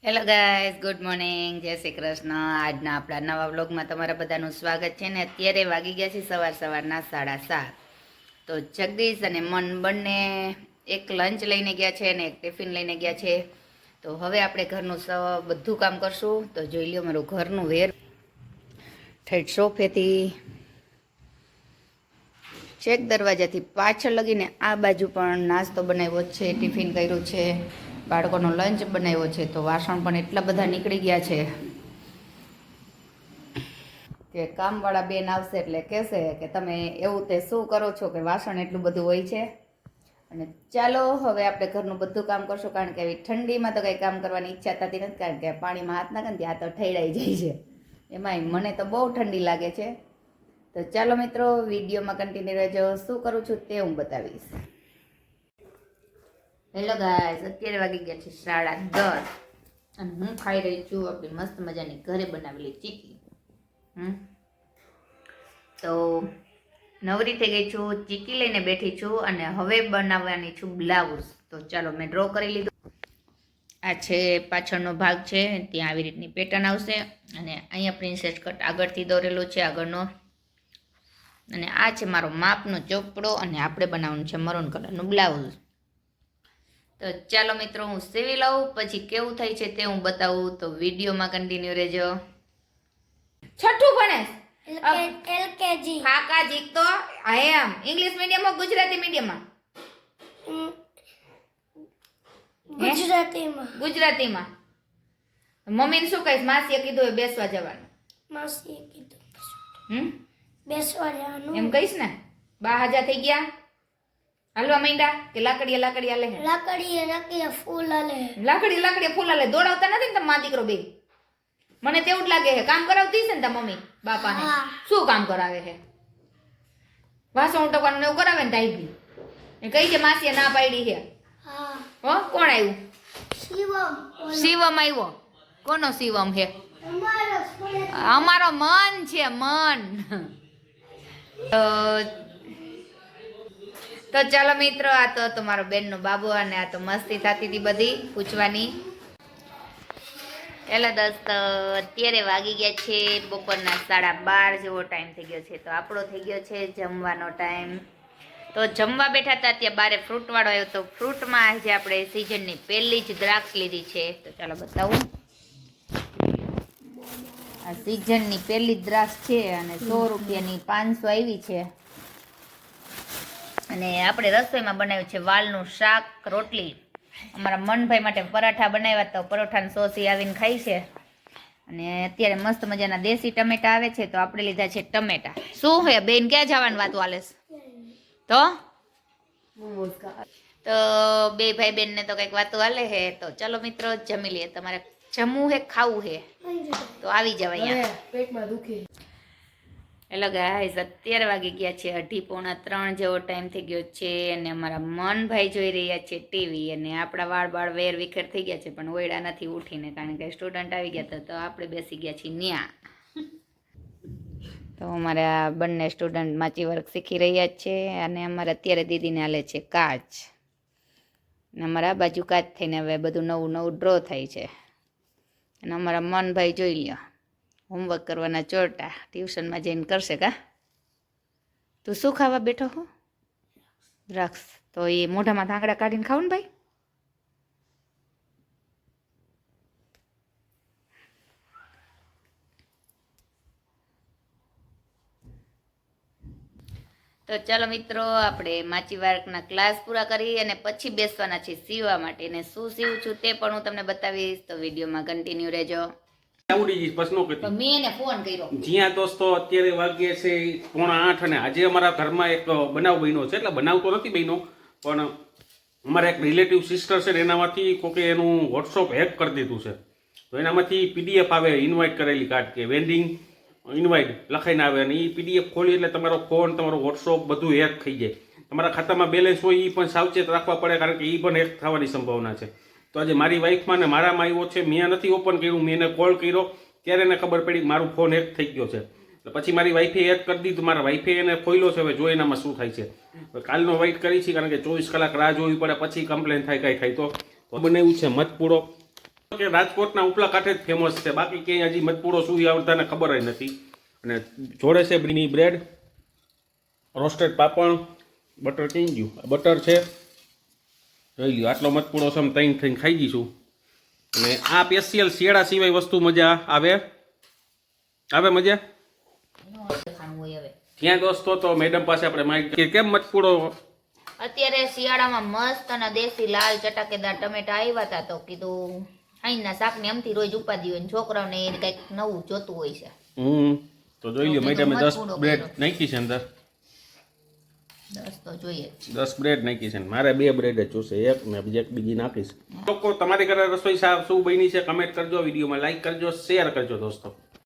Hello guys, good morning, જય શ્રી કૃષ્ણ. આજના આપણા નવા વ્લોગમાં તમારા બધાનું સ્વાગત છે. ને અત્યારે વાગી ગયા છે સવારના 7:30. તો જગદીશ અને મન બંને એક લંચ લઈને ગયા છે અને એક ટિફિન લઈને ગયા છે. તો હવે આપણે ઘરનું બધું કામ કરશું. તો જોઈ લ્યો મારું ઘરનું વેર. ઠેઠ સોફેથી ચેક દરવાજાથી પાછળ લગીને આ બાજુ પણ નાસ્તો બનાવ્યો છે, ટિફિન કર્યું છે, બાળકોનો લંચ બનાવ્યો છે. તો વાસણ પણ એટલા બધા નીકળી ગયા છે કે કામવાળા બેન આવશે એટલે કહેશે કે તમે એવું તે શું કરો છો કે વાસણ એટલું બધું હોય છે. અને ચાલો હવે આપણે ઘરનું બધું કામ કરશું, કારણ કે આવી ઠંડીમાં તો કંઈ કામ કરવાની ઈચ્છા થતી નથી, કારણ કે પાણીમાં હાથ નાખે ને ત્યાં તો ઠેડાઈ જાય છે. એમાંય મને તો બહુ ઠંડી લાગે છે. તો ચાલો મિત્રો, વિડીયોમાં કન્ટિન્યુ રહેજો. શું કરું છું તે હું બતાવીશ. હેલો ગાઈસ, અત્યારે વાગી ગયા છે 10:30 અને હું ખાઈ રહી છું આપણી મસ્ત મજાની ઘરે બનાવેલી ચીકી. તો નવરી થઈ ગઈ છું, ચીકી લઈને બેઠી છું અને હવે બનાવવાની છું બ્લાઉઝ. તો ચાલો, મેં ડ્રો કરી લીધું. આ છે પાછળનો ભાગ છે, ત્યાં આવી રીતની પેટર્ન આવશે અને અહીંયા પ્રિન્સેસ કટ આગળથી દોરેલું છે આગળનો. અને આ છે મારો માપનો ચોપડો અને આપણે બનાવવાનું છે મરૂન કલરનું બ્લાઉઝ. તો ચાલો મિત્રો, હું સીવી લઉં, પછી કેવું થાય છે તે હું બતાવું. તો વિડીયોમાં કન્ટિન્યુ રહેજો. છઠ્ઠું ભણેશ? એલકેજી. કાકા જીક તો એમ ઇંગ્લિશ મીડિયમમાં ગુજરાતી મીડિયમમાં? ગુજરાતીમાં. મમ્મીને શું કહીશ? માસીએ કીધું એ બેસવા જવાનું. માસીએ કીધું બેસવા જવાનું એમ કહીશ ને? 2000 થઈ ગયા હાલવા માંડ્યા કે લાકડીયા લે? લાકડીએ ફૂલ આલે. લાકડીયા ફૂલ લે. દોડાવતા નથી ને તમે મા દીકરો બે? મને તેવું જ લાગે છે. કામ કરાવતી છે ને તાર મમ્મી બાપાને? શું કામ કરાવે છે? વાસણ ઉટકવાનું એવું કરાવે ને ટાઈપી? એ કઈ છે માસીએ ના પાડી છે? હો, કોણ આવ્યું? શિવમ આવ્યો. કોનો શિવમ છે? અમારો મન છે, મન. તો ચાલો મિત્રો, આ તો તમારો બેનનો બાબુ અને આ તો મસ્તી થતી હતી બધી પૂછવાની. હેલો દોસ્તો, અત્યારે વાગી ગયા છે બપોરના 12:30 જેવો ટાઈમ થઈ ગયો છે. તો આપણો થઈ ગયો છે જમવાનો ટાઈમ. તો જમવા બેઠા હતા ત્યાં બારે ફ્રૂટવાળો આવ્યો. તો ફ્રૂટમાં આજે આપણે સિઝનની પહેલી જ દ્રાક્ષ લીધી છે. તો ચાલો બતાવું. આ સિઝનની પહેલી દ્રાક્ષ છે અને 100 રૂપિયાની 500 આવી છે. અને આપણે રસોઈમાં બનાવ્યું છે વાલનું શાક, રોટલી. અમારા મનભાઈ માટે પરાઠા બનાવ્યા, તો પરોઠાની સોસી આવીને ખાઈ છે. અને અત્યારે મસ્ત મજાના દેશી ટમેટા આવે છે, તો આપણે લીધા છે ટમેટા. શું હે બેન, ક્યાં જવાનું વાતું હાલે? તો બે ભાઈ બેનને તો કંઈક વાતું હાલે છે. તો ચલો મિત્રો, જમી લઈએ. તમારે જમવું હે, ખાવું હે તો આવી જાવ અહીંયા. પેટમાં દુખે. હેલો ગાઈઝ, અત્યારે વાગી ગયા છે 2:30 જેવો ટાઈમ થઈ ગયો છે. અને અમારા મનભાઈ જોઈ રહ્યા છે ટીવી. અને આપણા વાળ વેર વિખેર થઈ ગયા છે, પણ ઓયડા નથી ઉઠીને, કારણ કે સ્ટુડન્ટ આવી ગયા હતા. તો આપણે બેસી ગયા છીએ ન્યા. તો અમારા બંને સ્ટુડન્ટ માચી વર્ક શીખી રહ્યા છે. અને અમારે અત્યારે દીદીને હાલે છે કાચ. અને અમારા આ બાજુ કાચ થઈને હવે બધું નવું ડ્રો થાય છે. અને અમારા મનભાઈ જોઈ લ્યો, હોમવર્ક કરવાના ચોરટા, ટ્યુશનમાં જઈને કરશે. કા તું શું ખાવા બેઠો હો? દ્રાક્ષ. તો એ મોઢામાં આંકડા કાઢીને ખાવું ને ભાઈ? તો ચાલો મિત્રો, આપણે માચી વર્કના ક્લાસ પૂરા કરી અને પછી બેસવાના છે સીવવા માટે. અને શું સીવું છું તે પણ હું તમને બતાવીશ. તો વિડીયોમાં કન્ટિન્યુ રહેજો. મેં એને ફોન કર્યો. જ્યાં દોસ્તો અત્યારે વાગ્યે છે 7:45 અને આજે અમારા ઘરમાં એક બનાવ બન્યો છે. એટલે બનાવ તો નથી બન્યો, પણ અમારા એક રિલેટિવ સિસ્ટર છે ને એનામાંથી કોકે એનું વોટ્સઅપ હેક કરી દીધું છે. તો એનામાંથી PDF આવે, ઇન્વાઇટ કરેલી કાર્ડ કે વેન્ડિંગ ઇન્વાઇટ લખાઈને આવે, અને એ PDF ખોલી એટલે તમારો ફોન, તમારો વોટ્સઅપ બધું હેક થઈ જાય. તમારા ખાતામાં બેલેન્સ હોય એ પણ સાવચેત રાખવા પડે, કારણ કે એ પણ હેક થવાની સંભાવના છે. તો આજે મારી વાઈફમાં ને મારામાં આવ્યો છે. મેં નથી ઓપન કર્યું, મેં એને કોલ કર્યો ત્યારે એને ખબર પડી મારું ફોન હેક થઈ ગયો છે. પછી મારી વાઈફે હેક કરી દીધું, મારા વાઈફે એને ખોલ્યો છે. હવે જો એનામાં શું થાય છે. કાલનો વેઇટ કરી છે, કારણ કે 24 કલાક રાહ જોવી પડે, પછી કમ્પ્લેન થાય, કાંઈ થાય તો બનાવ્યું છે મધપૂડો. કે રાજકોટના ઉપલા કાંઠે જ ફેમસ છે, બાકી ક્યાંય હજી મધપૂડો શું એ આવતાને ખબર જ નથી. અને જોડે છે બ્રીની બ્રેડ, રોસ્ટેડ પાપડ, બટર કઈ ગયું, બટર છે, જોઈ લ્યો. આટલો મધપૂડો છે, તૈન થઈને ખાઈ જઈશું. અને આ સ્પેશિયલ શિયાળા સિવાય વસ્તુ મજા આવે મજા ખાવાનું હોય હવે. ત્યાં દોસ્તો તો મેડમ પાસે આપણે માહિતી કે કેમ મધપૂડો. અત્યારે શિયાળામાં મસ્ત અને દેશી લાલ ચટાકેદાર ટમેટા આવ્યા હતા તો કીધું આઈના શાકની અમથી રોજ ઉપાધી હોય ને છોકરાઓને એને કંઈક નવું જોતું હોય છે. તો જોઈ લ્યો મેડમે 10 બ્રેડ નાખી છે અંદર. 10 તો જોઈએ જ. 10 બ્રેડ નાખી છે. મારે 2 બ્રેડ જ જોશે, એક ને બીજી નાખીશ. લોકો તમારી ઘરે રસોઈ શું બની છે કમેન્ટ કરજો, વિડીયોમાં લાઈક કરજો, શેર કરજો દોસ્તો.